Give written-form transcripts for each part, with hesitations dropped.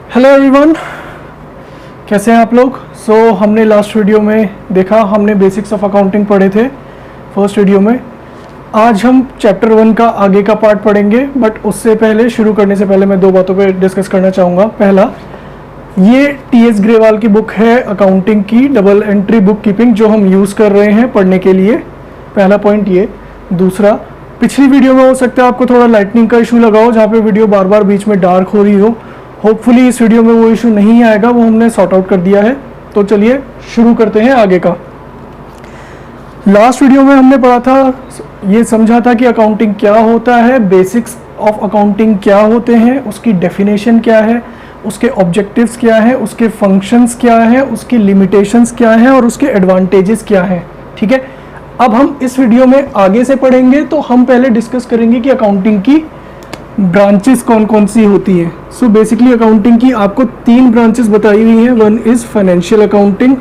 Hello everyone, कैसे हैं आप लोग। हमने लास्ट वीडियो में देखा, हमने बेसिक्स ऑफ अकाउंटिंग पढ़े थे फर्स्ट वीडियो में। आज हम चैप्टर 1 का आगे का पार्ट पढ़ेंगे, बट उससे पहले शुरू करने से पहले मैं दो बातों पे डिस्कस करना चाहूँगा। पहला, ये टी.एस. ग्रेवाल की बुक है अकाउंटिंग की, डबल एंट्री बुक कीपिंग, जो हम यूज़ कर रहे हैं पढ़ने के लिए। पहला पॉइंट ये। दूसरा, पिछली वीडियो में हो सकता है आपको थोड़ा लाइटनिंग का इशू लगा हो, जहाँ पे वीडियो बार बार बीच में डार्क हो रही हो। होपफुली इस वीडियो में वो इशू नहीं आएगा, वो हमने सॉर्ट आउट कर दिया है। तो चलिए शुरू करते हैं आगे का। लास्ट वीडियो में हमने पढ़ा था, ये समझा था कि अकाउंटिंग क्या होता है, बेसिक्स ऑफ अकाउंटिंग क्या होते हैं, उसकी डेफिनेशन क्या है, उसके ऑब्जेक्टिव्स क्या है, उसके फंक्शंस क्या है, उसकी लिमिटेशंस क्या है और उसके एडवांटेजेस क्या हैं। ठीक है, अब हम इस वीडियो में आगे से पढ़ेंगे। तो हम पहले डिस्कस करेंगे कि अकाउंटिंग की ब्रांचेस कौन कौन सी होती हैं। सो बेसिकली अकाउंटिंग की आपको 3 ब्रांचेस बताई हुई हैं। One is financial accounting,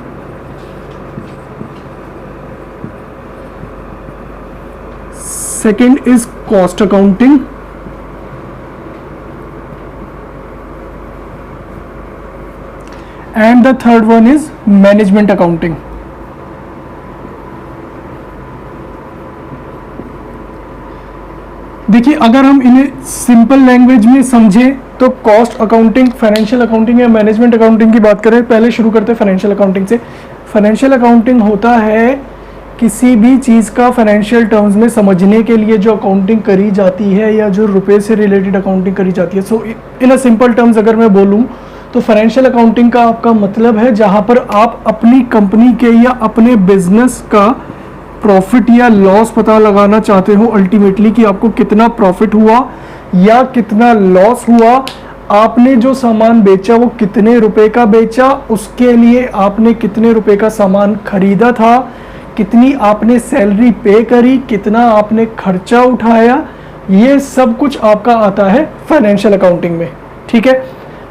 second is cost accounting, and the third one is management accounting. देखिए, अगर हम इन्हें सिंपल लैंग्वेज में समझें तो कॉस्ट अकाउंटिंग, फाइनेंशियल अकाउंटिंग या मैनेजमेंट अकाउंटिंग की बात करें, पहले शुरू करते हैं फाइनेंशियल अकाउंटिंग से। फाइनेंशियल अकाउंटिंग होता है किसी भी चीज़ का फाइनेंशियल टर्म्स में समझने के लिए जो अकाउंटिंग करी जाती है या जो रुपए से रिलेटेड अकाउंटिंग करी जाती है। सो इन अ सिंपल टर्म्स अगर मैं बोलूँ तो फाइनेंशियल अकाउंटिंग का आपका मतलब है जहाँ पर आप अपनी कंपनी के या अपने बिजनेस का प्रॉफिट या लॉस पता लगाना चाहते हो अल्टीमेटली, कि आपको कितना प्रॉफिट हुआ या कितना लॉस हुआ, आपने जो सामान बेचा वो कितने रुपए का बेचा, उसके लिए आपने कितने रुपए का सामान खरीदा था, कितनी आपने सैलरी पे करी, कितना आपने खर्चा उठाया, ये सब कुछ आपका आता है फाइनेंशियल अकाउंटिंग में। ठीक है,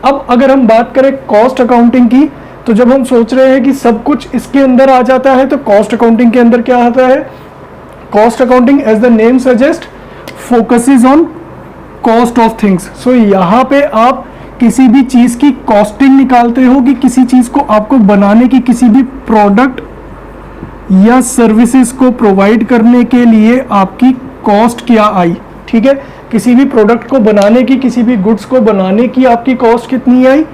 अब अगर हम बात करें कॉस्ट अकाउंटिंग की, तो जब हम सोच रहे हैं कि सब कुछ इसके अंदर आ जाता है, तो कॉस्ट अकाउंटिंग के अंदर क्या आता है। Cost accounting as the name suggest focuses on cost of things. So यहाँ पे आप किसी भी चीज की कॉस्टिंग निकालते हो कि किसी चीज को आपको बनाने की, किसी भी प्रोडक्ट या सर्विसेज को प्रोवाइड करने के लिए आपकी कॉस्ट क्या आई। ठीक है, किसी भी प्रोडक्ट को बनाने की, किसी भी गुड्स को बनाने की आपकी कॉस्ट कितनी आई,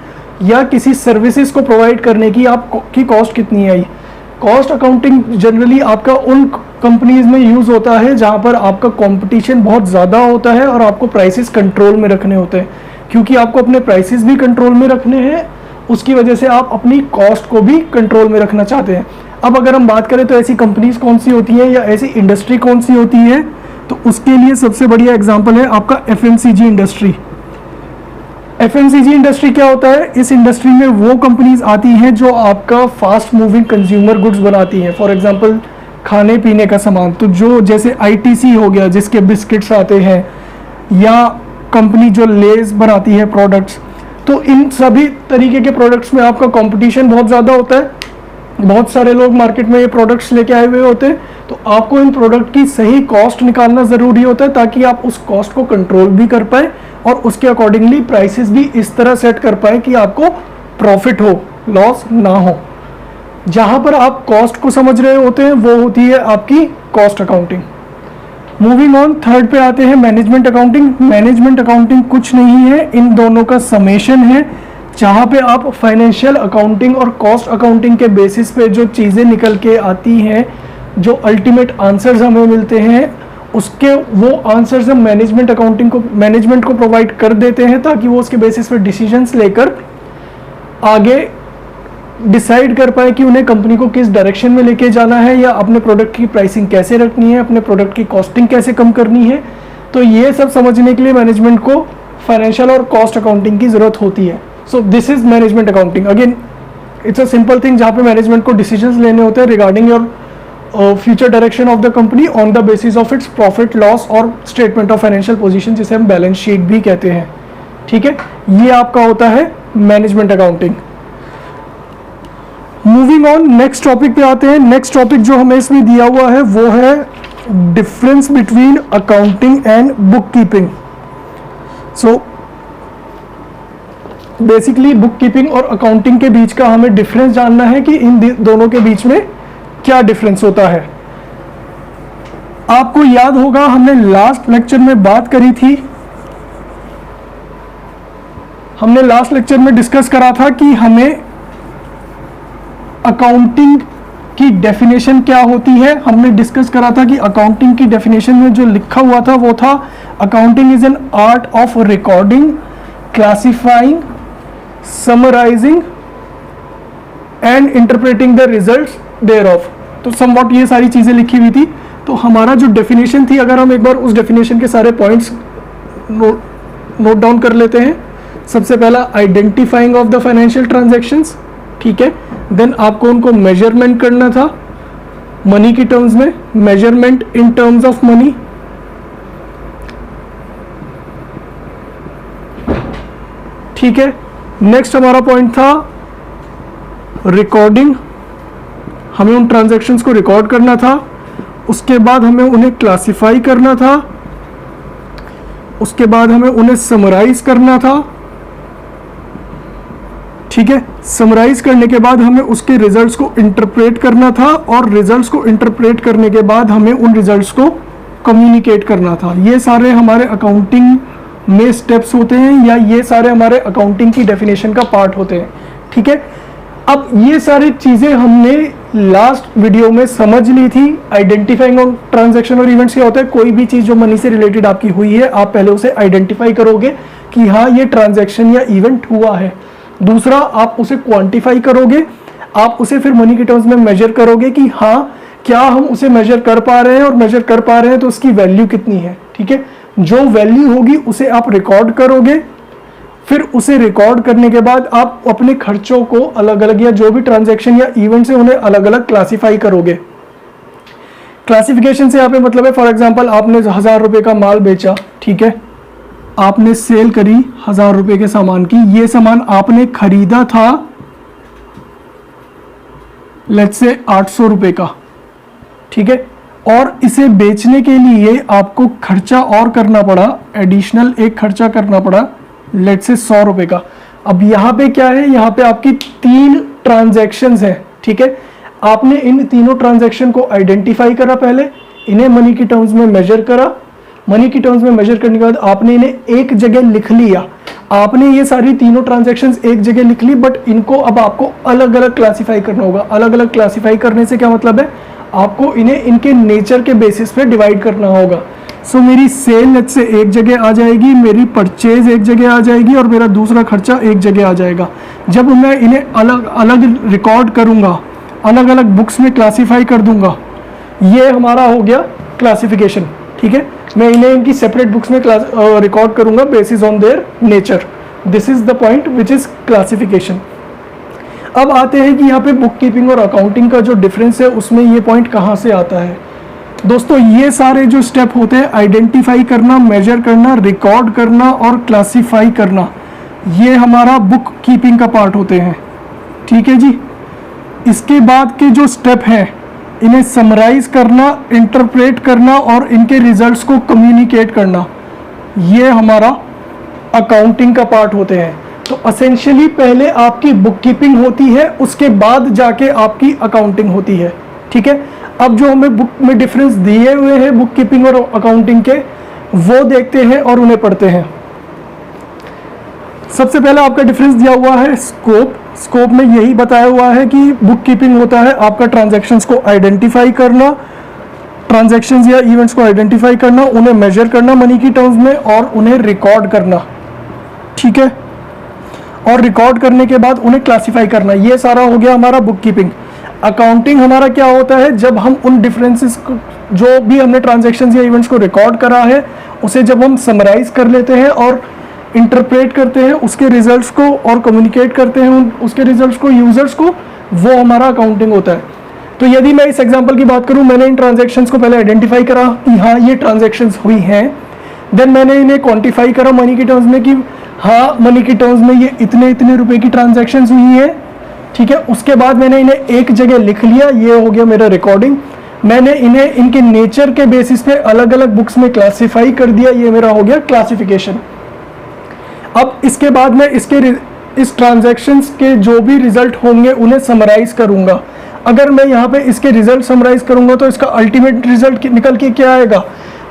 या किसी सर्विसेज को प्रोवाइड करने की आपकी कॉस्ट कितनी आई। कॉस्ट अकाउंटिंग जनरली आपका उन कंपनीज में यूज होता है जहां पर आपका कंपटीशन बहुत ज़्यादा होता है और आपको प्राइसेस कंट्रोल में रखने होते हैं। क्योंकि आपको अपने प्राइसेस भी कंट्रोल में रखने हैं, उसकी वजह से आप अपनी कॉस्ट को भी कंट्रोल में रखना चाहते हैं। अब अगर हम बात करें तो ऐसी कंपनीज कौन सी होती हैं या ऐसी इंडस्ट्री कौन सी होती है, तो उसके लिए सबसे बढ़िया एग्जाम्पल है आपका FMCG इंडस्ट्री। FMCG इंडस्ट्री क्या होता है, इस इंडस्ट्री में वो कंपनीज आती हैं जो आपका फास्ट मूविंग कंज्यूमर गुड्स बनाती हैं। फॉर एग्जांपल खाने पीने का सामान, तो जो जैसे ITC हो गया जिसके बिस्किट्स आते हैं, या कंपनी जो लेज बनाती है प्रोडक्ट्स, तो इन सभी तरीके के प्रोडक्ट्स में आपका कंपटीशन बहुत ज़्यादा होता है। बहुत सारे लोग मार्केट में ये प्रोडक्ट्स लेके आए हुए होते हैं, तो आपको इन प्रोडक्ट की सही कॉस्ट निकालना ज़रूरी होता है ताकि आप उस कॉस्ट को कंट्रोल भी कर पाए और उसके अकॉर्डिंगली प्राइसेस भी इस तरह सेट कर पाए कि आपको प्रॉफिट हो, लॉस ना हो। जहां पर आप कॉस्ट को समझ रहे होते हैं वो होती है आपकी cost accounting. Moving on, third पे आते हैं मैनेजमेंट अकाउंटिंग। मैनेजमेंट अकाउंटिंग कुछ नहीं है, इन दोनों का समेशन है, जहां पे आप फाइनेंशियल अकाउंटिंग और कॉस्ट अकाउंटिंग के बेसिस पे जो चीज़ें निकल के आती हैं, जो अल्टीमेट आंसर्स हमें मिलते हैं, उसके वो आंसर्स हम मैनेजमेंट को प्रोवाइड कर देते हैं ताकि वो उसके बेसिस पे डिसीजंस लेकर आगे डिसाइड कर पाए कि उन्हें कंपनी को किस डायरेक्शन में लेके जाना है, या अपने प्रोडक्ट की प्राइसिंग कैसे रखनी है, अपने प्रोडक्ट की कॉस्टिंग कैसे कम करनी है। तो ये सब समझने के लिए मैनेजमेंट को फाइनेंशियल और कॉस्ट अकाउंटिंग की ज़रूरत होती है। So this is management accounting. Again it's a simple thing जहाँ पे मैनेजमेंट को डिसीजंस लेने होते हैं regarding your future direction of the company on the basis of its profit loss और स्टेटमेंट ऑफ फाइनेंशियल पोजीशन, जिसे हम बैलेंस शीट भी कहते हैं। ठीक है, ये आपका होता है management accounting. Moving on, next topic पे आते हैं। नेक्स्ट टॉपिक जो हमें इसमें दिया हुआ है वो है difference between accounting and book keeping. So basically book keeping और अकाउंटिंग के बीच का हमें डिफरेंस जानना है कि इन दोनों के बीच में क्या डिफरेंस होता है। आपको याद होगा हमने लास्ट लेक्चर में बात करी थी, हमने लास्ट लेक्चर में डिस्कस करा था कि हमें अकाउंटिंग की डेफिनेशन क्या होती है। हमने डिस्कस करा था कि अकाउंटिंग की डेफिनेशन में जो लिखा हुआ था वो था accounting is an art of recording, classifying, summarising and interpreting the results thereof. तो समवॉट ये सारी चीजें लिखी हुई थी। तो हमारा जो डेफिनेशन थी, अगर हम एक बार उस डेफिनेशन के सारे पॉइंट्स नोट डाउन कर लेते हैं। सबसे पहला identifying of the financial transactions, ठीक है। देन आपको उनको मेजरमेंट करना था मनी की टर्म्स में, measurement in terms of money. ठीक है। नेक्स्ट हमारा पॉइंट था रिकॉर्डिंग, हमें उन ट्रांजैक्शंस को रिकॉर्ड करना था। उसके बाद हमें उन्हें क्लासिफाई करना था, उसके बाद हमें उन्हें समराइज करना था। ठीक है। समराइज करने के बाद हमें उसके रिजल्ट्स को इंटरप्रेट करना था, और रिजल्ट्स को इंटरप्रेट करने के बाद हमें उन रिजल्ट्स को कम्युनिकेट करना था। ये सारे हमारे अकाउंटिंग में स्टेप्स होते हैं, या ये सारे हमारे अकाउंटिंग की डेफिनेशन का पार्ट होते हैं। ठीक है। अब ये सारी चीजें हमने लास्ट वीडियो में समझ ली थी। आइडेंटिफाइंग ऑन ट्रांजैक्शन और इवेंट्स क्या होता है, कोई भी चीज जो मनी से रिलेटेड आपकी हुई है, आप पहले उसे आइडेंटिफाई करोगे कि हाँ ये ट्रांजैक्शन या इवेंट हुआ है। दूसरा, आप उसे क्वांटिफाई करोगे, आप उसे फिर मनी के टर्म्स में मेजर करोगे कि हाँ क्या हम उसे मेजर कर पा रहे हैं, और मेजर कर पा रहे हैं तो उसकी वैल्यू कितनी है। ठीक है। जो वैल्यू होगी उसे आप रिकॉर्ड करोगे, फिर उसे रिकॉर्ड करने के बाद आप अपने खर्चों को अलग अलग, या जो भी ट्रांजैक्शन या इवेंट्स है उन्हें अलग अलग क्लासिफाई करोगे। क्लासिफिकेशन से यहाँ पे मतलब है, फॉर एग्जांपल आपने 1000 रुपए का माल बेचा, ठीक है, आपने सेल करी 1000 रुपए के सामान की। ये सामान आपने खरीदा था लेट्स से 800 रुपए का, ठीक है, और इसे बेचने के लिए आपको खर्चा और करना पड़ा, एडिशनल एक खर्चा करना पड़ा लेट्स से 100 रुपए का। अब यहाँ पे क्या है, यहाँ पे आपकी 3 ट्रांजैक्शंस हैं। ठीक है। आपने इन तीनों ट्रांजैक्शन को आइडेंटिफाई करा, पहले इन्हें मनी की टर्म्स में मेजर करा। मनी की टर्म्स में मेजर करने के बाद आपने इन्हें एक जगह लिख लिया। आपने ये सारी तीनों ट्रांजैक्शंस एक जगह लिख ली, बट इनको अब आपको अलग अलग क्लासिफाई करना होगा। अलग अलग क्लासिफाई करने से क्या मतलब है, आपको इन्हें इनके नेचर के बेसिस पे डिवाइड करना होगा। सो मेरी सेल लेट्स से एक जगह आ जाएगी, मेरी परचेज एक जगह आ जाएगी, और मेरा दूसरा खर्चा एक जगह आ जाएगा। जब मैं इन्हें अलग अलग रिकॉर्ड करूंगा, अलग अलग बुक्स में क्लासिफाई कर दूंगा, ये हमारा हो गया क्लासिफिकेशन। ठीक है। मैं इन्हें इनकी सेपरेट बुक्स में रिकॉर्ड करूंगा basis on their nature. This is the point which is classification. अब आते हैं कि यहाँ पे बुक कीपिंग और अकाउंटिंग का जो डिफरेंस है उसमें ये पॉइंट कहाँ से आता है। दोस्तों, ये सारे जो स्टेप होते हैं, आइडेंटिफाई करना, मेजर करना, रिकॉर्ड करना और क्लासिफाई करना, ये हमारा बुक कीपिंग का पार्ट होते हैं। ठीक है जी। इसके बाद के जो स्टेप हैं, इन्हें समराइज करना, इंटरप्रेट करना और इनके रिजल्ट्स को कम्युनिकेट करना, ये हमारा अकाउंटिंग का पार्ट होते हैं। तो असेंशियली पहले आपकी बुक कीपिंग होती है, उसके बाद जाके आपकी अकाउंटिंग होती है। ठीक है। अब जो हमें बुक में डिफरेंस दिए हुए हैं बुक कीपिंग और अकाउंटिंग के, वो देखते हैं और उन्हें पढ़ते हैं। सबसे पहले आपका डिफरेंस दिया हुआ है स्कोप। स्कोप में यही बताया हुआ है कि बुक कीपिंग होता है आपका ट्रांजैक्शंस को आइडेंटिफाई करना, ट्रांजैक्शंस या इवेंट्स को आइडेंटिफाई करना, उन्हें मेजर करना मनी की टर्म्स में, और उन्हें रिकॉर्ड करना। ठीक है। और रिकॉर्ड करने के बाद उन्हें क्लासिफाई करना, ये सारा हो गया हमारा बुक कीपिंग। अकाउंटिंग हमारा क्या होता है, जब हम उन डिफरेंसेस को, जो भी हमने ट्रांजैक्शंस या इवेंट्स को रिकॉर्ड करा है, उसे जब हम समराइज कर लेते हैं और इंटरप्रेट करते हैं उसके रिजल्ट्स को, और कम्युनिकेट करते हैं उसके रिजल्ट्स को यूजर्स को, वो हमारा अकाउंटिंग होता है। तो यदि मैं इस एग्जांपल की बात करूं, मैंने इन ट्रांजैक्शंस को पहले आइडेंटिफाई करा कि हाँ ये ट्रांजैक्शंस हुई हैं, देन मैंने इन्हें क्वांटिफाई करा मनी की टर्म्स में कि हाँ मनी की टर्म्स में ये इतने इतने रुपए की ट्रांजैक्शंस हुई है। ठीक है। उसके बाद मैंने इन्हें एक जगह लिख लिया, ये हो गया मेरा रिकॉर्डिंग। मैंने इन्हें इनके नेचर के बेसिस पे अलग अलग बुक्स में क्लासिफाई कर दिया, ये मेरा हो गया क्लासिफिकेशन। अब इसके बाद मैं इसके इस ट्रांजैक्शंस के जो भी रिजल्ट होंगे उन्हें समराइज करूंगा। अगर मैं यहाँ पे इसके रिजल्ट समराइज करूंगा तो इसका अल्टीमेट रिजल्ट निकल के क्या आएगा,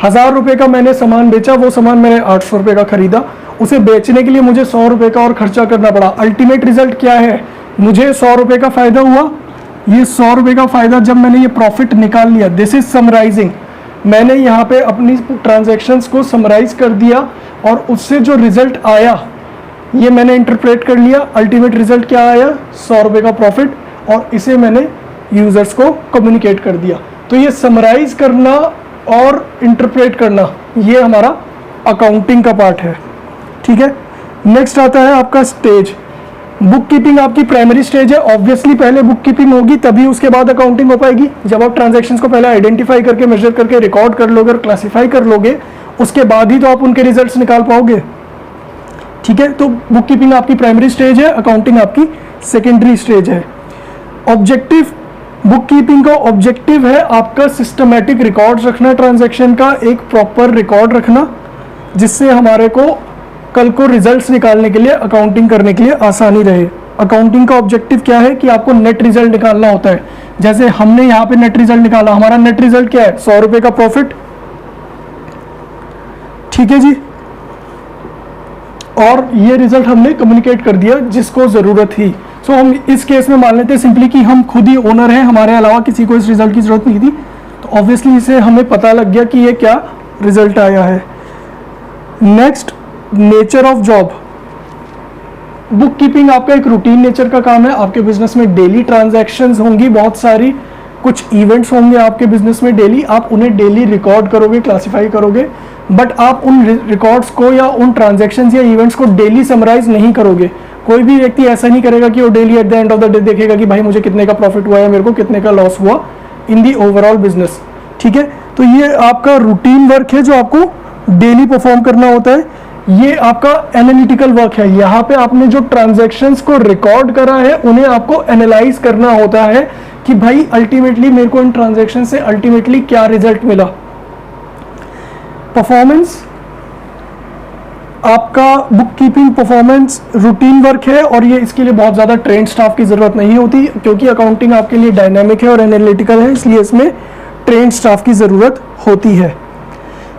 1000 रुपये का मैंने सामान बेचा, वो सामान मैंने 800 रुपये का खरीदा, उसे बेचने के लिए मुझे 100 रुपये का और खर्चा करना पड़ा। अल्टीमेट रिजल्ट क्या है, मुझे 100 रुपये का फायदा हुआ। ये 100 रुपये का फायदा जब मैंने ये प्रॉफिट निकाल लिया, दिस इज समराइजिंग। मैंने यहाँ पे अपनी ट्रांजैक्शंस को समराइज कर दिया और उससे जो रिजल्ट आया ये मैंने इंटरप्रेट कर लिया। अल्टीमेट रिजल्ट क्या आया, 100 रुपये का प्रॉफिट, और इसे मैंने यूजर्स को कम्युनिकेट कर दिया। तो ये समराइज करना और इंटरप्रेट करना ये हमारा अकाउंटिंग का पार्ट है। ठीक है, नेक्स्ट आता है आपका स्टेज। बुक कीपिंग आपकी प्राइमरी स्टेज है। ऑब्वियसली पहले बुक कीपिंग होगी तभी उसके बाद अकाउंटिंग हो पाएगी। जब आप ट्रांजैक्शंस को पहले आइडेंटिफाई करके, मेजर करके, रिकॉर्ड कर लोगे और क्लासिफाई कर लोगे, उसके बाद ही तो आप उनके रिजल्ट्स निकाल पाओगे। ठीक है, तो बुक कीपिंग आपकी प्राइमरी स्टेज है, अकाउंटिंग आपकी सेकेंडरी स्टेज है। ऑब्जेक्टिव, बुक कीपिंग का ऑब्जेक्टिव है आपका सिस्टमैटिक रिकॉर्ड्स रखना, ट्रांजैक्शन का एक प्रॉपर रिकॉर्ड रखना, जिससे हमारे को कल को रिजल्ट्स निकालने के लिए, अकाउंटिंग करने के लिए आसानी रहे। अकाउंटिंग का ऑब्जेक्टिव क्या है कि आपको नेट रिजल्ट निकालना होता है। जैसे हमने यहाँ पे नेट रिजल्ट निकाला, हमारा नेट रिजल्ट क्या है, 100 रुपये का प्रॉफिट। ठीक है जी, और ये रिजल्ट हमने कम्युनिकेट कर दिया जिसको जरूरत थी। सो हम इस केस में मान लेते हैं सिंपली कि हम खुद ही ओनर हैं, हमारे अलावा किसी को इस रिजल्ट की जरूरत नहीं थी, तो ऑब्वियसली इसे हमें पता लग गया कि ये क्या रिजल्ट आया है। Next, nature of job. Book keeping आपका एक रूटीन नेचर का काम है। आपके बिजनेस में डेली ट्रांजैक्शंस होंगी, बहुत सारी, कुछ इवेंट्स होंगे आपके बिजनेस में डेली, आप उन्हें डेली रिकॉर्ड करोगे, क्लासिफाई करोगे, बट आप उन रिकॉर्ड्स को या उन ट्रांजैक्शंस या इवेंट्स को डेली समराइज नहीं करोगे। कोई भी व्यक्ति ऐसा नहीं करेगा कि वो daily at the end of the day देखेगा कि भाई मुझे कितने का प्रॉफिट हुआ है, मेरे को कितने का लॉस हुआ इन दी ओवरऑल बिजनेस। ठीक है, तो ये आपका रूटीन वर्क है जो आपको डेली परफॉर्म करना होता है। ये आपका एनालिटिकल वर्क है। यहाँ पे आपने जो ट्रांजैक्शंस को रिकॉर्ड करा है उन्हें आपको एनालाइज करना होता है कि भाई अल्टीमेटली मेरे को इन ट्रांजैक्शन से अल्टीमेटली क्या रिजल्ट मिला। परफॉर्मेंस, आपका book keeping performance routine work है और ये इसके लिए बहुत ज़्यादा ट्रेंड स्टाफ की ज़रूरत नहीं होती, क्योंकि अकाउंटिंग आपके लिए डायनामिक है और एनालिटिकल है, इसलिए इसमें ट्रेंड स्टाफ की ज़रूरत होती है।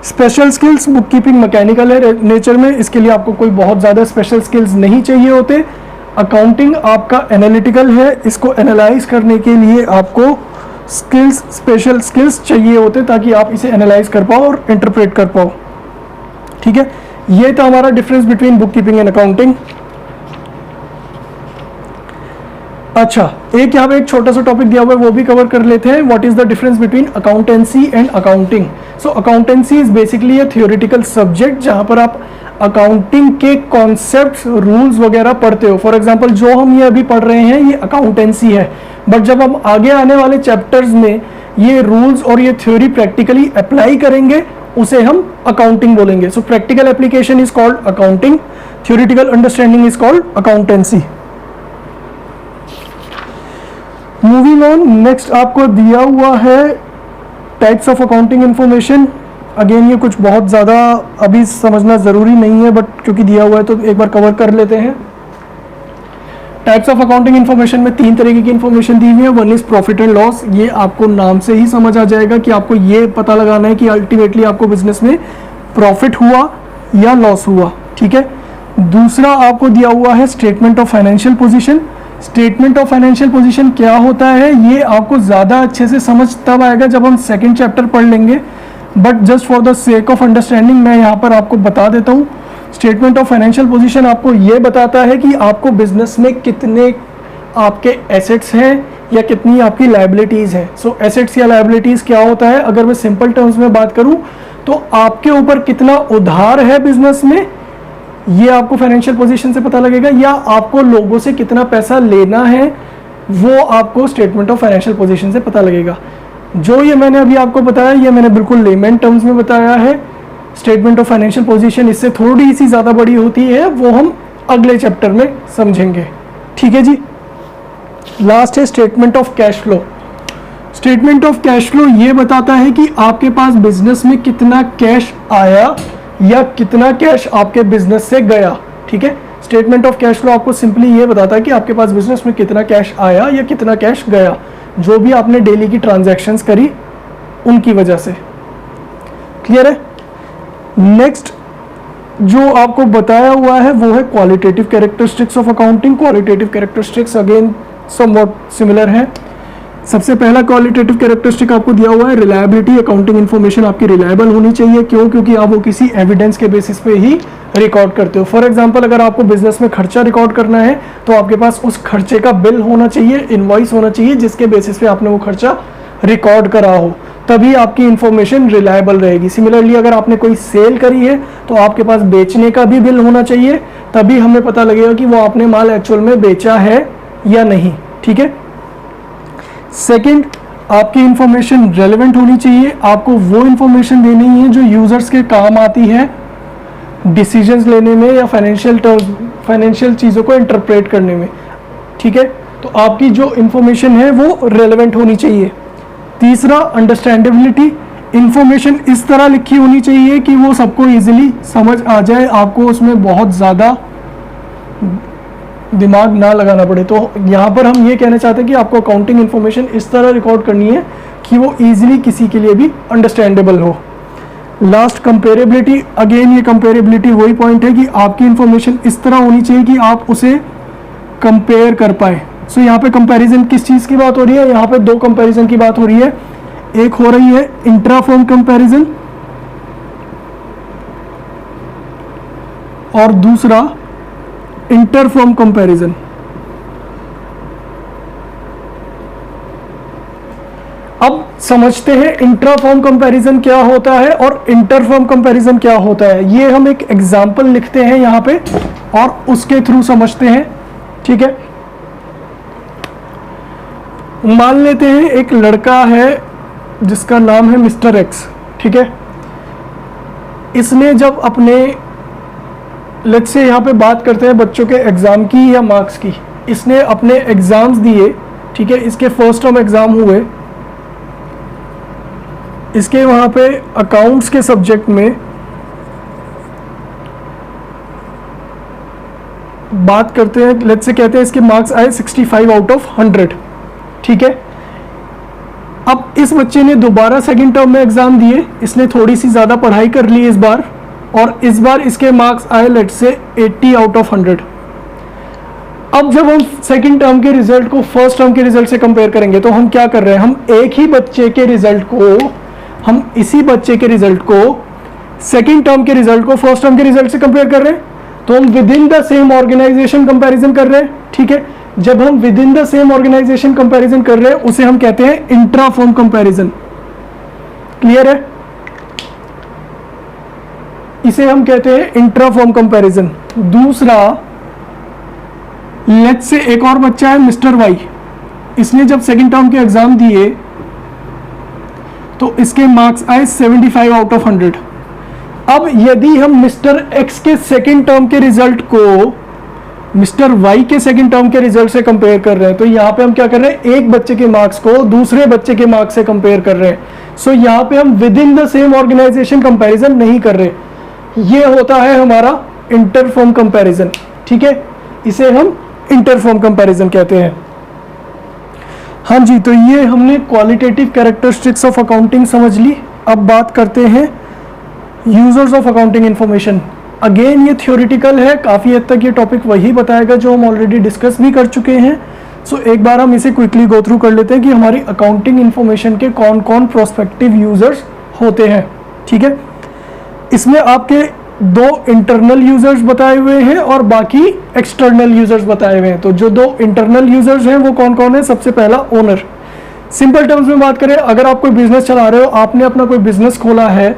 Special skills, book keeping mechanical है नेचर में, इसके लिए आपको कोई बहुत ज़्यादा स्पेशल स्किल्स नहीं चाहिए होते। अकाउंटिंग आपका एनालिटिकल है, इसको एनालाइज करने के लिए आपको स्किल्स, स्पेशल स्किल्स चाहिए होते ताकि आप इसे एनालाइज कर पाओ और इंटरप्रेट कर पाओ। ठीक है, ये था हमारा difference between book keeping and accounting. अच्छा, एक यहाँ पे एक छोटा सा टॉपिक दिया हुआ है, वो भी कवर कर लेते हैं। What is the difference between accountancy and accounting. So accountancy is basically A theoretical subject जहाँ पर आप अकाउंटिंग के कॉन्सेप्ट्स, रूल्स वगैरह पढ़ते हो। फॉर एग्जांपल जो हम ये अभी पढ़ रहे हैं ये अकाउंटेंसी है, बट जब हम आगे आने वाले चैप्टर्स में ये रूल्स और ये थ्योरी प्रैक्टिकली अप्लाई करेंगे उसे हम अकाउंटिंग बोलेंगे। सो practical application is called accounting, theoretical understanding is called accountancy. Moving on, next आपको दिया हुआ है types of accounting information. Again ये कुछ बहुत ज़्यादा अभी समझना ज़रूरी नहीं है, बट क्योंकि दिया हुआ है तो एक बार कवर कर लेते हैं। टाइप्स ऑफ अकाउंटिंग इंफॉर्मेशन में 3 तरीके की इंफॉर्मेशन दी हुई है। One is profit and loss, ये आपको नाम से ही समझ आ जाएगा कि आपको ये पता लगाना है कि अल्टीमेटली आपको बिजनेस में प्रॉफिट हुआ या लॉस हुआ। ठीक है, दूसरा आपको दिया हुआ है statement of financial position. Statement of financial position क्या होता है ये आपको ज़्यादा अच्छे से समझ तब आएगा जब हम सेकंड चैप्टर पढ़ लेंगे, but just for the sake of understanding मैं यहाँ पर आपको बता देता हूँ। स्टेटमेंट ऑफ फाइनेंशियल पोजीशन आपको ये बताता है कि आपको बिजनेस में कितने आपके एसेट्स हैं या कितनी आपकी लायबिलिटीज़ हैं। सो एसेट्स या लायबिलिटीज़ क्या होता है, अगर मैं सिंपल टर्म्स में बात करूँ तो आपके ऊपर कितना उधार है बिजनेस में, ये आपको फाइनेंशियल पोजीशन से पता लगेगा, या आपको लोगों से कितना पैसा लेना है वो आपको स्टेटमेंट ऑफ फाइनेंशियल पोजीशन से पता लगेगा। जो ये मैंने अभी आपको बताया ये मैंने बिल्कुल लेमन टर्म्स में बताया है। स्टेटमेंट ऑफ फाइनेंशियल पोजीशन इससे थोड़ी सी ज़्यादा बड़ी होती है, वो हम अगले चैप्टर में समझेंगे। ठीक है जी, लास्ट है statement of cash flow. Statement of cash flow ये बताता है कि आपके पास बिजनेस में कितना कैश आया या कितना कैश आपके बिजनेस से गया। ठीक है, स्टेटमेंट ऑफ कैश फ्लो आपको सिंपली ये बताता है कि आपके पास बिजनेस में कितना कैश आया या कितना कैश गया, जो भी आपने डेली की ट्रांजैक्शंस करी उनकी वजह से। क्लियर है? नेक्स्ट जो आपको बताया हुआ है वो है qualitative characteristics of accounting. Qualitative characteristics again somewhat similar है। सबसे पहला क्वालिटेटिव कैरेक्टरिस्टिक आपको दिया हुआ है रिलायबिलिटी। अकाउंटिंग इन्फॉर्मेशन आपकी रिलायबल होनी चाहिए। क्यों? क्योंकि आप वो किसी एविडेंस के बेसिस पे ही रिकॉर्ड करते हो। फॉर एग्जांपल अगर आपको बिजनेस में खर्चा रिकॉर्ड करना है तो आपके पास उस खर्चे का बिल होना चाहिए, इनवॉइस होना चाहिए, जिसके बेसिस पे आपने वो खर्चा रिकॉर्ड करा हो, तभी आपकी इंफॉर्मेशन रिलायबल रहेगी। सिमिलरली अगर आपने कोई सेल करी है तो आपके पास बेचने का भी बिल होना चाहिए, तभी हमें पता लगेगा कि वो आपने माल एक्चुअल में बेचा है या नहीं। ठीक है। सेकंड, आपकी इंफॉर्मेशन रेलेवेंट होनी चाहिए। आपको वो इंफॉर्मेशन देनी है जो यूजर्स के काम आती है डिसीजंस लेने में या फाइनेंशियल चीज़ों को इंटरप्रेट करने में। ठीक है, तो आपकी जो इंफॉर्मेशन है वो रेलेवेंट होनी चाहिए। तीसरा, अंडरस्टैंडेबिलिटी। इंफॉर्मेशन इस तरह लिखी होनी चाहिए कि वो सबको इजीली समझ आ जाए, आपको उसमें बहुत ज़्यादा दिमाग ना लगाना पड़े। तो यहाँ पर हम ये कहना चाहते हैं कि आपको अकाउंटिंग इन्फॉर्मेशन इस तरह रिकॉर्ड करनी है कि वो इजीली किसी के लिए भी अंडरस्टैंडेबल हो। Last, comparability. अगेन ये कंपेरेबिलिटी वही पॉइंट है कि आपकी इंफॉर्मेशन इस तरह होनी चाहिए कि आप उसे कंपेयर कर पाए। सो यहाँ पे कंपैरिजन किस चीज़ की बात हो रही है? यहाँ पे दो कंपैरिजन की बात हो रही है। एक हो रही है इंट्रा फर्म कंपैरिजन और दूसरा इंटर फर्म कंपैरिजन। अब समझते हैं इंट्रा फर्म कंपैरिजन क्या होता है और इंटर फर्म कंपैरिजन क्या होता है। ये हम एक एग्जांपल लिखते हैं यहाँ पे और उसके थ्रू समझते हैं। ठीक है, मान लेते हैं एक लड़का है जिसका नाम है मिस्टर एक्स। ठीक है, इसने जब अपने, लेट्स से यहाँ पे बात करते हैं बच्चों के एग्जाम की या मार्क्स की, इसने अपने एग्जाम्स दिए। ठीक है, इसके फर्स्ट टर्म एग्जाम हुए, इसके वहाँ पे अकाउंट्स के सब्जेक्ट में बात करते हैं, लेट्स से कहते हैं इसके मार्क्स आए 65 आउट ऑफ 100। ठीक है, अब इस बच्चे ने दोबारा सेकंड टर्म में एग्जाम दिए, इसने थोड़ी सी ज़्यादा पढ़ाई कर ली इस बार, और इस बार इसके मार्क्स आए लेट्स से 80 आउट ऑफ 100। अब जब हम सेकंड टर्म के रिजल्ट को फर्स्ट टर्म के रिजल्ट से कंपेयर करेंगे तो हम क्या कर रहे हैं? हम एक ही बच्चे के रिजल्ट को, हम इसी बच्चे के रिजल्ट को सेकंड टर्म के रिजल्ट को फर्स्ट टर्म के रिजल्ट से कंपेयर कर रहे हैं। तो हम within the same organisation comparison कर रहे हैं। ठीक है, जब हम within the same organisation comparison कर रहे हैं उसे हम कहते हैं इंट्रा फर्म कंपैरिजन। क्लियर है? इसे हम कहते हैं इंट्रा फर्म कंपैरिजन। दूसरा, लेट्स से एक और बच्चा है मिस्टर वाई, इसने जब सेकंड टर्म के एग्जाम दिए तो इसके मार्क्स आए 75 आउट ऑफ 100। अब यदि हम मिस्टर एक्स के सेकंड टर्म के रिजल्ट को मिस्टर वाई के सेकंड टर्म के रिजल्ट से कंपेयर कर रहे हैं तो यहाँ पे हम क्या कर रहे हैं? एक बच्चे के मार्क्स को दूसरे बच्चे के मार्क्स से कंपेयर कर रहे हैं। सो यहाँ पे हम within the same organisation comparison नहीं कर रहे। ये होता है हमारा इंटर फर्म कंपैरिजन। ठीक है, इसे हम इंटर फर्म कंपैरिजन कहते हैं। हाँ जी, तो ये हमने क्वालिटेटिव कैरेक्टरिस्टिक्स ऑफ अकाउंटिंग समझ ली। अब बात करते हैं users of accounting information. Again ये थ्योरेटिकल है, काफ़ी हद तक ये टॉपिक वही बताएगा जो हम ऑलरेडी डिस्कस भी कर चुके हैं। सो एक बार हम इसे क्विकली गो थ्रू कर लेते हैं कि हमारी अकाउंटिंग इंफॉर्मेशन के कौन कौन प्रोस्पेक्टिव यूजर्स होते हैं। ठीक है, इसमें आपके दो इंटरनल यूजर्स बताए हुए हैं और बाकी एक्सटर्नल यूजर्स बताए हुए हैं। तो जो दो इंटरनल यूजर्स हैं वो कौन कौन है? सबसे पहला ओनर। सिंपल टर्म्स में बात करें, अगर आप कोई बिजनेस चला रहे हो, आपने अपना कोई बिजनेस खोला है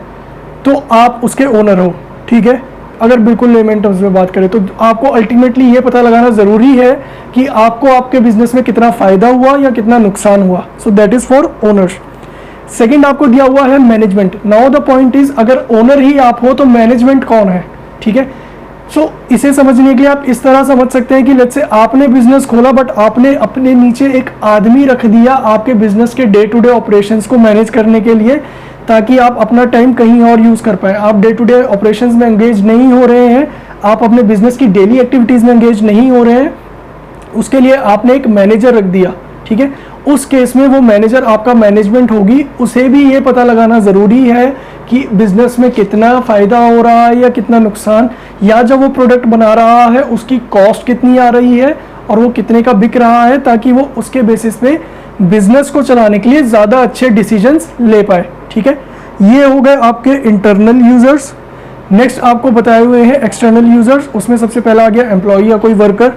तो आप उसके ओनर हो। ठीक है, अगर बिल्कुल लेमन टर्म्स में बात करें तो आपको अल्टीमेटली ये पता लगाना ज़रूरी है कि आपको आपके बिजनेस में कितना फ़ायदा हुआ या कितना नुकसान हुआ। So that is for owners. Second आपको दिया हुआ है management. Now the point is, अगर ओनर ही आप हो तो मैनेजमेंट कौन है? ठीक है, सो इसे समझने के लिए आप इस तरह समझ सकते हैं कि लेट्स से आपने बिजनेस खोला बट आपने अपने नीचे एक आदमी रख दिया आपके बिजनेस के डे टू डे ऑपरेशंस को मैनेज करने के लिए, ताकि आप अपना टाइम कहीं और यूज़ कर पाए। आप डे टू डे ऑपरेशंस में एंगेज नहीं हो रहे हैं, आप अपने बिजनेस की डेली एक्टिविटीज़ में एंगेज नहीं हो रहे हैं, उसके लिए आपने एक मैनेजर रख दिया, ठीक है, उस केस में वो मैनेजर आपका मैनेजमेंट होगी, उसे भी ये पता लगाना ज़रूरी है कि बिजनेस में कितना फ़ायदा हो रहा है या कितना नुकसान, या जब वो प्रोडक्ट बना रहा है उसकी कॉस्ट कितनी आ रही है और वो कितने का बिक रहा है, ताकि वो उसके बेसिस पे बिजनेस को चलाने के लिए ज़्यादा अच्छे डिसीजंस ले पाए, ठीक है। ये हो गए आपके इंटरनल यूज़र्स। नेक्स्ट आपको बताए हुए हैं एक्सटर्नल यूज़र्स, उसमें सबसे पहला आ गया एम्प्लॉई या कोई वर्कर।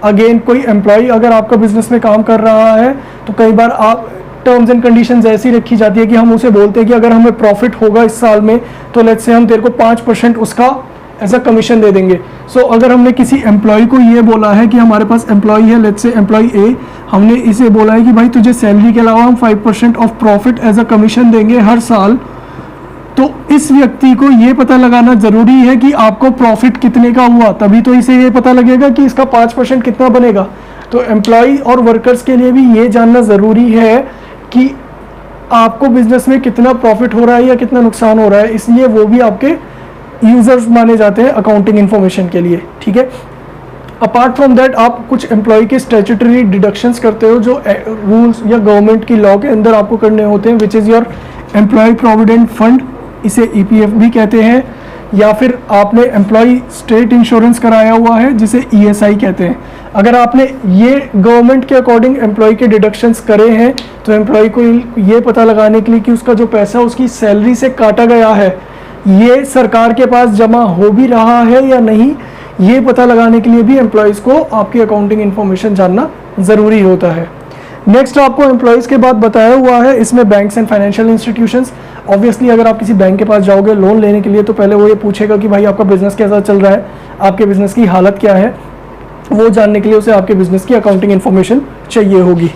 अगेन कोई एम्प्लॉई अगर आपका बिजनेस में काम कर रहा है तो कई बार आप टर्म्स एंड कंडीशंस ऐसी रखी जाती है कि हम उसे बोलते हैं कि अगर हमें प्रॉफिट होगा इस साल में तो लेट्स से हम तेरे को 5% उसका एज अ कमीशन दे देंगे। सो अगर हमने किसी एम्प्लॉय को ये बोला है कि हमारे पास एम्प्लॉय है, लेट्स से एम्प्लॉय ए, हमने इसे बोला है कि भाई तुझे सैलरी के अलावा हम 5% of profit as a commission देंगे हर साल, तो इस व्यक्ति को ये पता लगाना ज़रूरी है कि आपको प्रॉफिट कितने का हुआ, तभी तो इसे ये पता लगेगा कि इसका 5% कितना बनेगा। तो एम्प्लॉय और वर्कर्स के लिए भी ये जानना ज़रूरी है कि आपको बिजनेस में कितना प्रॉफिट हो रहा है या कितना नुकसान हो रहा है, इसलिए वो भी आपके यूज़र्स माने जाते हैं अकाउंटिंग इन्फॉर्मेशन के लिए, ठीक है। अपार्ट फ्रॉम दैट आप कुछ एम्प्लॉय के स्टैट्यूटरी डिडक्शंस करते हो जो रूल्स या गवर्नमेंट की लॉ के अंदर आपको करने होते हैं, which is your employ provident fund, इसे ईपीएफ भी कहते हैं, या फिर आपने एम्प्लॉय स्टेट इंश्योरेंस कराया हुआ है जिसे ईएसआई कहते हैं। अगर आपने ये गवर्नमेंट के अकॉर्डिंग एम्प्लॉय के डिडक्शंस करे हैं तो एम्प्लॉय को ये पता लगाने के लिए कि उसका जो पैसा उसकी सैलरी से काटा गया है ये सरकार के पास जमा हो भी रहा है या नहीं, ये पता लगाने के लिए भी एम्प्लॉयज़ को आपकी अकाउंटिंग इन्फॉर्मेशन जानना ज़रूरी होता है। नेक्स्ट आपको एम्प्लॉयज़ के बाद बताया हुआ है इसमें banks and financial institutions. Obviously अगर आप किसी बैंक के पास जाओगे लोन लेने के लिए तो पहले वो ये पूछेगा कि भाई आपका बिजनेस कैसा चल रहा है, आपके बिजनेस की हालत क्या है, वो जानने के लिए उसे आपके बिजनेस की अकाउंटिंग इन्फॉर्मेशन चाहिए होगी।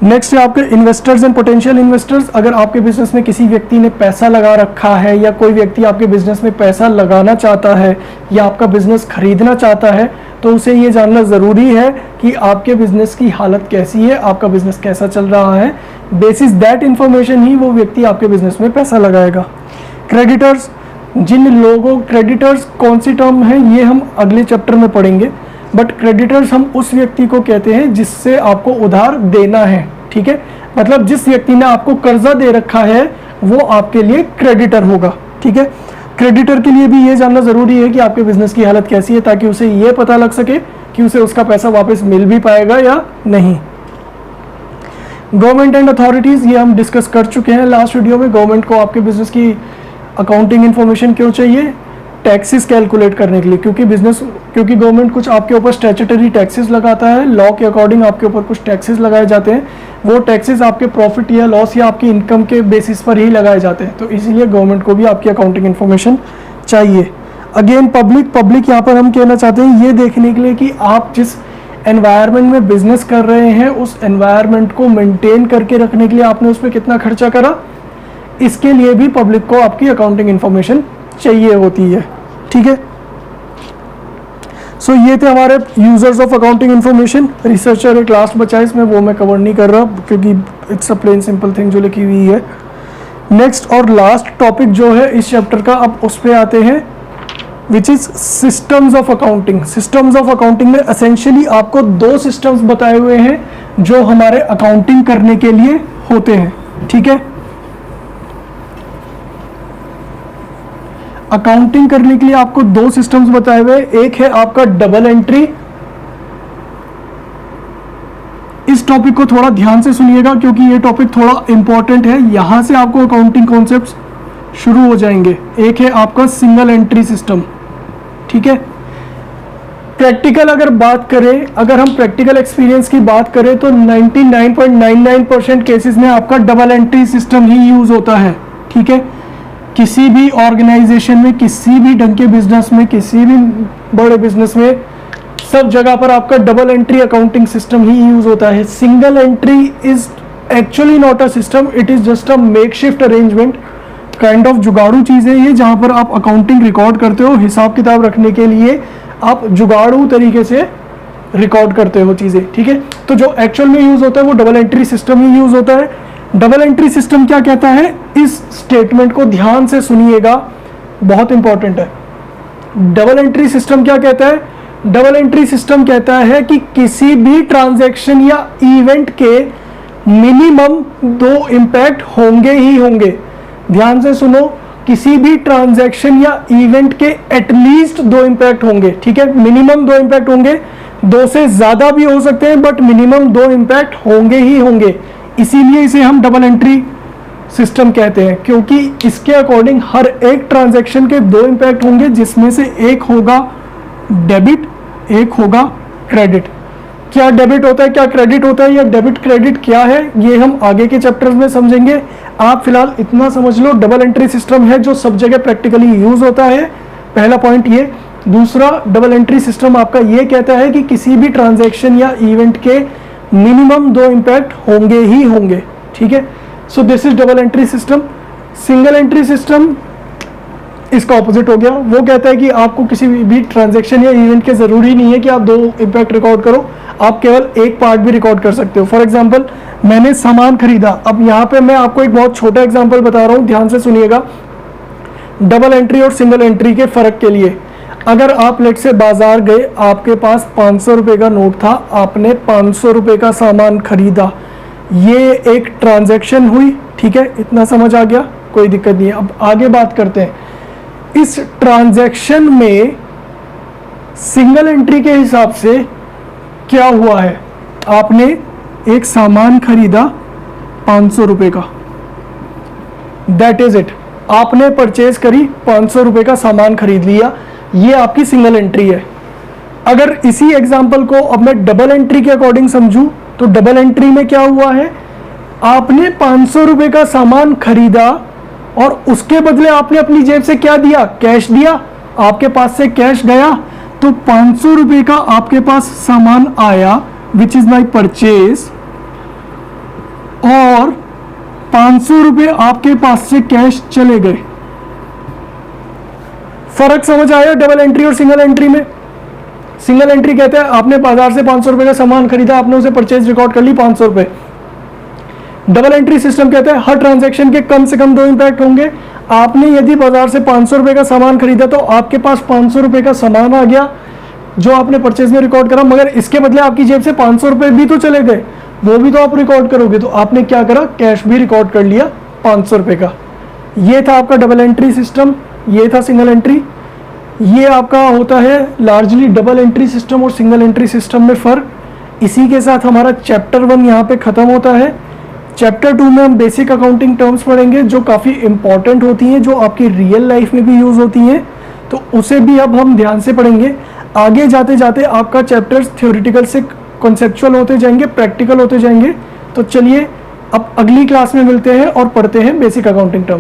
नेक्स्ट है आपके इन्वेस्टर्स एंड पोटेंशियल इन्वेस्टर्स। अगर आपके बिजनेस में किसी व्यक्ति ने पैसा लगा रखा है या कोई व्यक्ति आपके बिजनेस में पैसा लगाना चाहता है या आपका बिजनेस खरीदना चाहता है तो उसे ये जानना ज़रूरी है कि आपके बिजनेस की हालत कैसी है, आपका बिजनेस कैसा चल रहा है। बेसिस दैट इंफॉर्मेशन ही वो व्यक्ति आपके बिजनेस में पैसा लगाएगा। क्रेडिटर्स, जिन लोगों क्रेडिटर्स कौन सी टर्म है ये हम अगले चैप्टर में पढ़ेंगे, बट क्रेडिटर्स हम उस व्यक्ति को कहते हैं जिससे आपको उधार देना है, ठीक है। मतलब जिस व्यक्ति ने आपको कर्जा दे रखा है वो आपके लिए क्रेडिटर होगा, ठीक है। क्रेडिटर के लिए भी ये जानना ज़रूरी है कि आपके बिजनेस की हालत कैसी है ताकि उसे ये पता लग सके कि उसे उसका पैसा वापस मिल भी पाएगा या नहीं। गवर्नमेंट एंड अथॉरिटीज़, ये हम डिस्कस कर चुके हैं लास्ट वीडियो में। गवर्नमेंट को आपके बिजनेस की अकाउंटिंग इन्फॉर्मेशन क्यों चाहिए? टैक्सेस कैलकुलेट करने के लिए, क्योंकि गवर्नमेंट कुछ आपके ऊपर स्टैट्यूटरी टैक्सेस लगाता है, लॉ के अकॉर्डिंग आपके ऊपर कुछ टैक्सेस लगाए जाते हैं। वो टैक्सेस आपके प्रॉफिट या लॉस या आपकी इनकम के बेसिस पर ही लगाए जाते हैं, तो इसीलिए गवर्नमेंट को भी आपकी अकाउंटिंग इन्फॉर्मेशन चाहिए। अगेन पब्लिक यहाँ पर हम कहना चाहते हैं ये देखने के लिए कि आप जिस एनवायरनमेंट में बिजनेस कर रहे हैं उस एनवायरनमेंट को मेंटेन करके रखने के लिए आपने उस पर कितना खर्चा करा, इसके लिए भी पब्लिक को आपकी अकाउंटिंग इन्फॉर्मेशन चाहिए होती है, ठीक है। सो ये थे हमारे users of accounting information. Researcher एक लास्ट बचा है इसमें, वो मैं कवर नहीं कर रहा क्योंकि it's a plain simple thing जो लिखी हुई है। नेक्स्ट और लास्ट टॉपिक जो है इस चैप्टर का, अब उस पे आते हैं, which is systems of accounting. Systems of accounting में एसेंशियली आपको दो सिस्टम्स बताए हुए हैं जो हमारे अकाउंटिंग करने के लिए होते हैं, ठीक है। अकाउंटिंग करने के लिए आपको दो सिस्टम्स बताए हुए, एक है आपका डबल एंट्री। इस टॉपिक को थोड़ा ध्यान से सुनिएगा क्योंकि ये टॉपिक थोड़ा इंपॉर्टेंट है, यहां से आपको अकाउंटिंग कॉन्सेप्ट्स शुरू हो जाएंगे। एक है आपका सिंगल एंट्री सिस्टम, ठीक है। प्रैक्टिकल अगर बात करें, अगर हम प्रैक्टिकल एक्सपीरियंस की बात करें तो 99.99% केसेस में आपका डबल एंट्री सिस्टम ही यूज होता है, ठीक है। किसी भी ऑर्गेनाइजेशन में, किसी भी ढंग के बिजनेस में, किसी भी बड़े बिजनेस में, सब जगह पर आपका डबल एंट्री अकाउंटिंग सिस्टम ही यूज होता है। Single entry is actually not a system, it is just a makeshift arrangement, kind of जुगाड़ू चीज है ये, जहां पर आप अकाउंटिंग रिकॉर्ड करते हो, हिसाब किताब रखने के लिए आप जुगाड़ू तरीके से रिकॉर्ड करते हो चीजें, ठीक है। तो जो एक्चुअल में यूज होता है वो डबल एंट्री सिस्टम ही यूज होता है। डबल एंट्री सिस्टम क्या कहता है, इस स्टेटमेंट को ध्यान से सुनिएगा, बहुत इंपॉर्टेंट है। डबल एंट्री सिस्टम क्या कहता है? डबल एंट्री सिस्टम कहता है कि किसी भी ट्रांजैक्शन या इवेंट के मिनिमम 2 इंपैक्ट होंगे ही होंगे। ध्यान से सुनो, किसी भी ट्रांजैक्शन या इवेंट के एटलीस्ट 2 इंपैक्ट होंगे, ठीक है? मिनिमम 2 इंपैक्ट होंगे, 2 से ज्यादा भी हो सकते हैं, बट मिनिमम 2 इंपैक्ट होंगे ही होंगे। इसीलिए इसे हम डबल एंट्री सिस्टम कहते हैं, क्योंकि इसके अकॉर्डिंग हर एक ट्रांजैक्शन के 2 इंपैक्ट होंगे, जिसमें से एक होगा डेबिट, एक होगा क्रेडिट। क्या डेबिट होता है, क्या क्रेडिट होता है, या डेबिट क्रेडिट क्या है, ये हम आगे के चैप्टर्स में समझेंगे। आप फिलहाल इतना समझ लो, डबल एंट्री सिस्टम है जो सब जगह प्रैक्टिकली यूज होता है। पहला पॉइंट ये। दूसरा, डबल एंट्री सिस्टम आपका ये कहता है कि किसी भी ट्रांजैक्शन या इवेंट के मिनिमम 2 इंपैक्ट होंगे ही होंगे, ठीक है? So this is double entry system. Single entry system इसका ऑपोजिट हो गया। वो कहता है कि आपको किसी भी ट्रांजैक्शन या इवेंट के जरूरी नहीं है कि आप 2 इंपैक्ट रिकॉर्ड करो, आप केवल एक पार्ट भी रिकॉर्ड कर सकते हो। फॉर एग्जांपल, मैंने सामान खरीदा। अब यहाँ पे मैं आपको एक बहुत छोटा एग्जांपल बता रहा हूँ, ध्यान से सुनिएगा, डबल एंट्री और सिंगल एंट्री के फर्क के लिए। अगर आप लेट से बाजार गए, आपके पास 500 रुपए का नोट था, आपने 500 रुपए का सामान खरीदा, ये एक ट्रांजैक्शन हुई, ठीक है? इतना समझ आ गया, कोई दिक्कत नहीं है। अब आगे बात करते हैं। इस ट्रांजैक्शन में सिंगल एंट्री के हिसाब से क्या हुआ है? आपने एक सामान खरीदा 500 रुपए का, दैट इज इट। आपने परचेज करी, 500 रुपए का सामान खरीद लिया, ये आपकी सिंगल एंट्री है। अगर इसी एग्जांपल को अब मैं डबल एंट्री के अकॉर्डिंग समझूं, तो डबल एंट्री में क्या हुआ है? आपने 500 रुपए का सामान खरीदा और उसके बदले आपने अपनी जेब से क्या दिया? कैश दिया। आपके पास से कैश गया, तो 500 रुपए का आपके पास सामान आया, विच इज माई परचेज, और 500 रुपए आपके पास से कैश चले गए। फर्क समझ आया डबल एंट्री और सिंगल एंट्री में? सिंगल एंट्री कहते हैं आपने बाजार से 500 रुपए का सामान खरीदा, आपने उसे परचेज रिकॉर्ड कर ली 500 रुपए। डबल एंट्री सिस्टम कहते हैं हर ट्रांजैक्शन के कम से कम 2 इंपैक्ट होंगे। आपने यदि बाजार से 500 रुपए का सामान खरीदा, तो आपके पास 500 रुपए का सामान आ गया जो आपने परचेज में रिकॉर्ड करा, मगर इसके बदले आपकी जेब से 500 रुपए भी तो चले गए, वो भी तो आप रिकॉर्ड करोगे। तो आपने क्या करा? कैश भी रिकॉर्ड कर लिया 500 रुपए का। ये था आपका डबल एंट्री सिस्टम, ये था सिंगल एंट्री। ये आपका होता है लार्जली डबल एंट्री सिस्टम और सिंगल एंट्री सिस्टम में फ़र्क। इसी के साथ हमारा चैप्टर 1 यहाँ पे ख़त्म होता है। चैप्टर 2 में हम बेसिक अकाउंटिंग टर्म्स पढ़ेंगे, जो काफ़ी इंपॉर्टेंट होती हैं, जो आपकी रियल लाइफ में भी यूज़ होती हैं, तो उसे भी अब हम ध्यान से पढ़ेंगे। आगे जाते जाते आपका चैप्टर्स थ्योरेटिकल से कॉन्सेप्चुअल होते जाएंगे, प्रैक्टिकल होते जाएंगे। तो चलिए अब अगली क्लास में मिलते हैं और पढ़ते हैं बेसिक अकाउंटिंग टर्म्स।